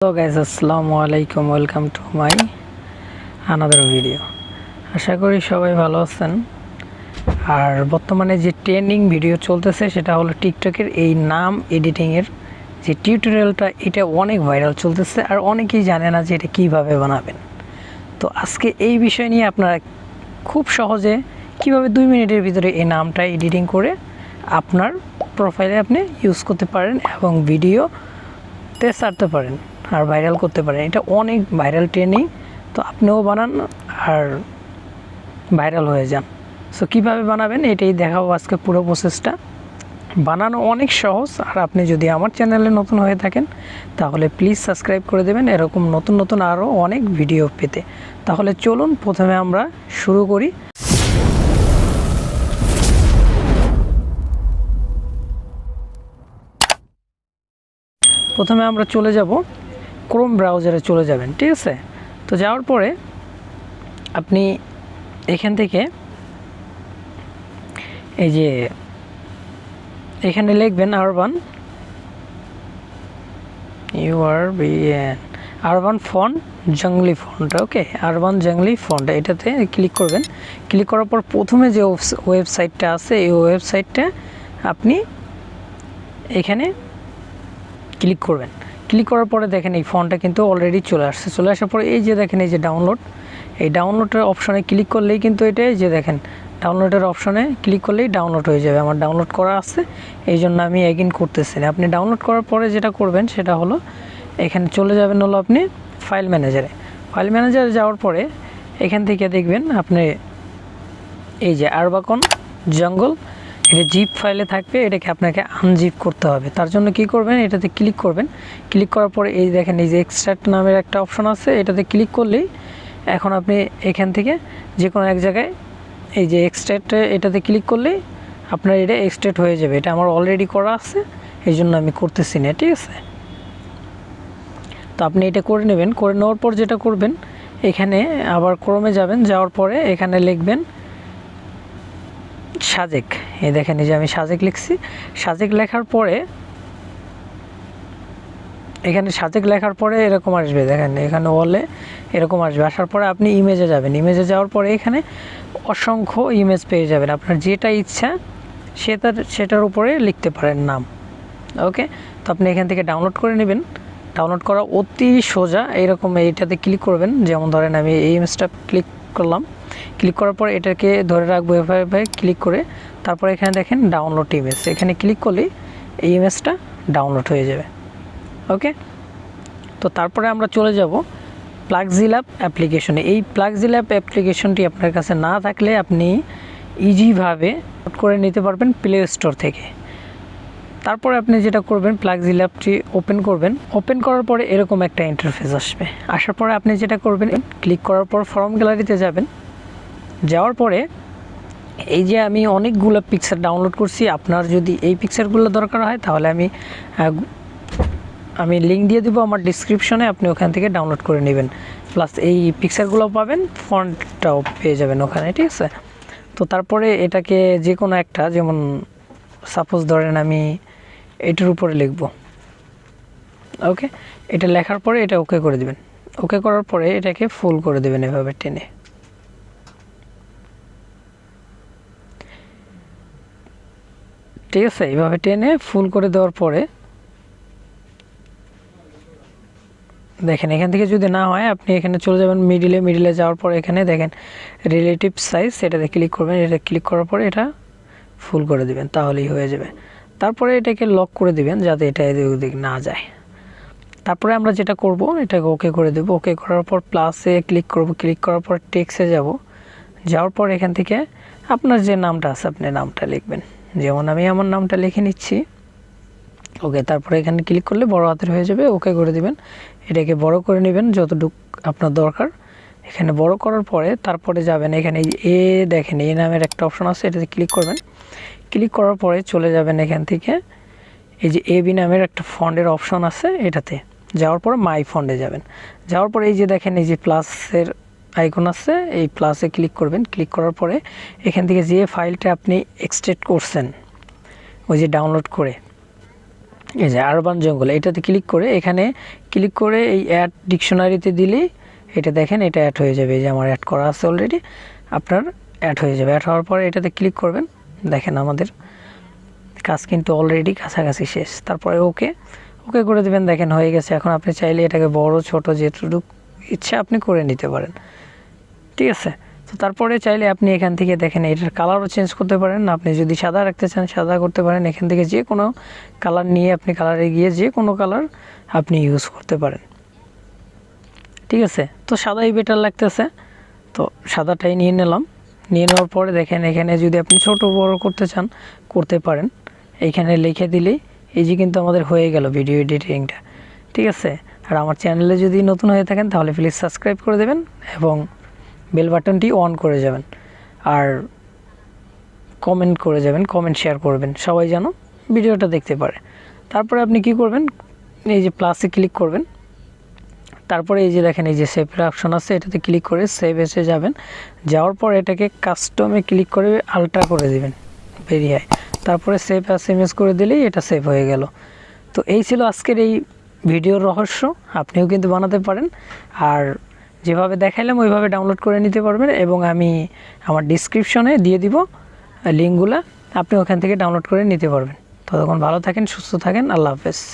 Hello guys, আসসালামু আলাইকুম। Welcome to my another video. আশা করি সবাই ভালো আছেন। আর বর্তমানে যে ট্রেন্ডিং ভিডিও চলতেছে সেটা হলো টিকটকের এই নাম এডিটিংয়ের যে টিউটোরিয়ালটা, এটা অনেক ভাইরাল চলতেছে আর অনেকেই জানে না যে এটা কীভাবে বানাবেন। তো আজকে এই বিষয় নিয়ে আপনারা খুব সহজে কিভাবে 2 মিনিটের ভিতরে এই নামটা এডিটিং করে আপনার প্রোফাইলে আপনি ইউজ করতে পারেন এবং ভিডিওতে ছাড়তে পারেন আর ভাইরাল করতে পারেন। এটা অনেক ভাইরাল ট্রেন্ডিং, তো আপনিও বানান আর ভাইরাল হয়ে যান। সো কীভাবে বানাবেন এটাই দেখাবো আজকে পুরো প্রসেসটা। বানানো অনেক সহজ। আর আপনি যদি আমার চ্যানেলে নতুন হয়ে থাকেন তাহলে প্লিজ সাবস্ক্রাইব করে দেবেন এরকম নতুন নতুন আরও অনেক ভিডিও পেতে। তাহলে চলুন প্রথমে আমরা শুরু করি। প্রথমে আমরা চলে যাব ক্রোম ব্রাউজারে চলে যাবেন, ঠিক আছে? তো যাওয়ার পরে আপনি এখান থেকে এই যে এখানে লিখবেন আরবান ফন্ট জঙ্গলি ফন্ট। ওকে, আরবান জঙ্গলি ফন্ট, এটাতে ক্লিক করবেন। ক্লিক করার পর প্রথমে যে ওয়েবসাইটটা আছে এই ওয়েবসাইটটা আপনি এখানে ক্লিক করবেন। ক্লিক করার পরে দেখেন এই ফন্টটা কিন্তু অলরেডি চলে আসছে। চলে আসার পরে এই যে দেখেন এই যে ডাউনলোড, এই ডাউনলোডের অপশনে ক্লিক করলেই কিন্তু এটা এই যে দেখেন ডাউনলোডের অপশনে ক্লিক করলেই ডাউনলোড হয়ে যাবে। আমার ডাউনলোড করা আছে এই জন্য আমি এগিন করতেছি না। আপনি ডাউনলোড করার পরে যেটা করবেন সেটা হলো এখানে চলে যাবেন হলো আপনি ফাইল ম্যানেজারে। ফাইল ম্যানেজারে যাওয়ার পরে এখান থেকে দেখবেন আপনি এই যে আরবাকন জঙ্গল, এটা জিপ ফাইলে থাকবে, এটাকে আপনাকে আনজিপ করতে হবে। তার জন্য কি করবেন, এটাতে ক্লিক করবেন। ক্লিক করার পরে এই দেখেন এই যে এক্সট্রাক্ট নামের একটা অপশন আছে, এটাতে ক্লিক করলেই এখন আপনি এখান থেকে যে কোনো এক জায়গায় এই যে এক্সট্রাক্টে এটাতে ক্লিক করলেই আপনার এটা এক্সট্রাক্ট হয়ে যাবে। এটা আমার অলরেডি করা আছে এই জন্য আমি করতেছি না, ঠিক আছে? তো আপনি এটা করে নেবেন। করে নেওয়ার পর যেটা করবেন এখানে আবার ক্রোমে যাবেন, যাওয়ার পরে এখানে লিখবেন সাজেক। এই দেখেন এই যে আমি সাজেক লিখছি। সাজেক লেখার পরে এখানে সাজেক লেখার পরে এরকম আসবে, দেখেন এখানে ওয়ালে এরকম আসবে। আসার পরে আপনি ইমেজে যাবেন। ইমেজে যাওয়ার পরে এখানে অসংখ্য ইমেজ পেয়ে যাবেন। আপনার যেটা ইচ্ছা সেটার উপরে লিখতে পারেন নাম। ওকে, তো আপনি এখান থেকে ডাউনলোড করে নেবেন। ডাউনলোড করা অতি সোজা। এইরকম এইটাতে ক্লিক করবেন, যেমন ধরেন আমি এই ইমেজটা ক্লিক করলাম। ক্লিক করার পর এটাকে ধরে রাখবো এভাবে ক্লিক করে। তারপর এখানে দেখেন ডাউনলোড ইমেজ, এখানে ক্লিক করলেই এই ইমেজটা ডাউনলোড হয়ে যাবে। ওকে, তো তারপরে আমরা চলে যাব PixeILab অ্যাপ্লিকেশনে। এই PixeILab অ্যাপ্লিকেশনটি আপনার কাছে না থাকলে আপনি ইজিভাবে করে নিতে পারবেন প্লে স্টোর থেকে। তারপরে আপনি যেটা করবেন PixeILabটি ওপেন করবেন। ওপেন করার পরে এরকম একটা ইন্টারফেস আসবে। আসার পরে আপনি যেটা করবেন ক্লিক করার পর ফর্ম গ্যালারিতে যাবেন। যাওয়ার পরে এই যে আমি অনেকগুলো পিকচার ডাউনলোড করছি, আপনার যদি এই পিকচারগুলো দরকার হয় তাহলে আমি লিঙ্ক দিয়ে দেবো আমার ডিসক্রিপশনে, আপনি ওখান থেকে ডাউনলোড করে নেবেন। প্লাস এই পিকচারগুলো পাবেন, ফন্টটাও পেয়ে যাবেন ওখানে, ঠিক আছে? তো তারপরে এটাকে যে কোনো একটা, যেমন সাপোজ ধরেন আমি এটার উপরে লিখব। ওকে, এটা লেখার পরে এটা ওকে করে দেবেন। ওকে করার পরে এটাকে ফুল করে দেবেন এভাবে টেনে। ঠিক আছে, এইভাবে টেনে ফুল করে দেওয়ার পরে দেখেন এখান থেকে যদি না হয় আপনি এখানে চলে যাবেন মিডিলে যাওয়ার পরে এখানে দেখেন রিলেটিভ সাইজ, এটাতে ক্লিক করবেন। এটা ক্লিক করার পরে এটা ফুল করে দিবেন, তাহলেই হয়ে যাবে। তারপরে এটাকে লক করে দিবেন যাতে এটা এদিক ওদিক না যায়। তারপরে আমরা যেটা করব এটাকে ওকে করে দেব। ওকে করার পর প্লাসে ক্লিক করব। ক্লিক করার পর টেক্সটে যাওয়ার পর এখান থেকে আপনার যে নামটা আছে আপনি নামটা লিখবেন। যেমন আমি আমার নামটা লিখে নিচ্ছি। ওকে, তারপরে এখানে ক্লিক করলে বড় হাতের হয়ে যাবে। ওকে করে দিবেন। এটাকে বড় করে নেবেন যতটুকু আপনার দরকার। এখানে বড় করার পরে তারপরে যাবেন এখানে দেখেন এ নামের একটা অপশন আছে, এটাতে ক্লিক করবেন। ক্লিক করার পরে চলে যাবেন এখান থেকে এই যে এবি নামের একটা ফন্টের অপশন আছে, এটাতে যাওয়ার পরে মাই ফন্টে যাবেন। যাওয়ার পরে এই যে দেখেন এই যে প্লাসের আইকন আছে, এই প্লাসে ক্লিক করবেন। ক্লিক করার পরে এখান থেকে যে ফাইলটা আপনি এক্সট্রাক্ট করছেন ওই যে ডাউনলোড করে এই যে আরবান জঙ্গল, এটাতে ক্লিক করে এখানে ক্লিক করে এই অ্যাড ডিকশনারিতে দিলেই এটা দেখেন এটা অ্যাড হয়ে যাবে। এই যে আমার অ্যাড করা আছে অলরেডি, আপনার অ্যাড হয়ে যাবে। অ্যাড হওয়ার পরে এটাতে ক্লিক করবেন, দেখেন আমাদের কাজ কিন্তু অলরেডি কাছাকাছি শেষ। তারপরে ওকে ওকে করে দেবেন, দেখেন হয়ে গেছে। এখন আপনি চাইলে এটাকে বড় ছোট যেটুকু ইচ্ছা আপনি করে নিতে পারেন, ঠিক আছে। তো তারপরে চাইলে আপনি এখান থেকে দেখেন এটার কালারও চেঞ্জ করতে পারেন। আপনি যদি সাদা রাখতে চান সাদা করতে পারেন, এখান থেকে যে কোনো কালার নিয়ে আপনি কালারে গিয়ে যে কোনো কালার আপনি ইউজ করতে পারেন, ঠিক আছে। তো সাদাই বেটার লাগতেছে, তো সাদাটাই নিয়ে নিলাম। নিয়ে নেওয়ার পরে দেখেন এখানে যদি আপনি ছোট বড় করতে চান করতে পারেন, এইখানে লিখে দিলেই এই যে কিন্তু আমাদের হয়ে গেল ভিডিও এডিটিংটা, ঠিক আছে। আর আমার চ্যানেলে যদি নতুন হয়ে থাকেন তাহলে প্লিজ সাবস্ক্রাইব করে দেবেন এবং বেল বাটনটি অন করে যাবেন, আর কমেন্ট করে যাবেন, কমেন্ট শেয়ার করবেন, সবাই যেন ভিডিওটা দেখতে পারে। তারপরে আপনি কি করবেন, এই যে প্লাসে ক্লিক করবেন, তারপরে এই যে দেখেন এই যে সেভের অপশন আছে, এটাতে ক্লিক করে সেভ এসে যাবেন। যাওয়ার পর এটাকে কাস্টমে ক্লিক করে আলট্রা করে দিবেন, বেরিয়ে তারপরে সেভ অ্যাজ ইমেজ করে দিলেই এটা সেভ হয়ে গেল। তো এই ছিল আজকের এই ভিডিওর রহস্য, আপনিও কিন্তু বানাতে পারেন। আর যেভাবে দেখাইলাম ওইভাবে ডাউনলোড করে নিতে পারবেন, এবং আমি আমার ডিসক্রিপশনে দিয়ে দিব লিঙ্কগুলো, আপনি ওখান থেকে ডাউনলোড করে নিতে পারবেন। ততক্ষণ ভালো থাকেন, সুস্থ থাকেন, আল্লাহ হাফেজ।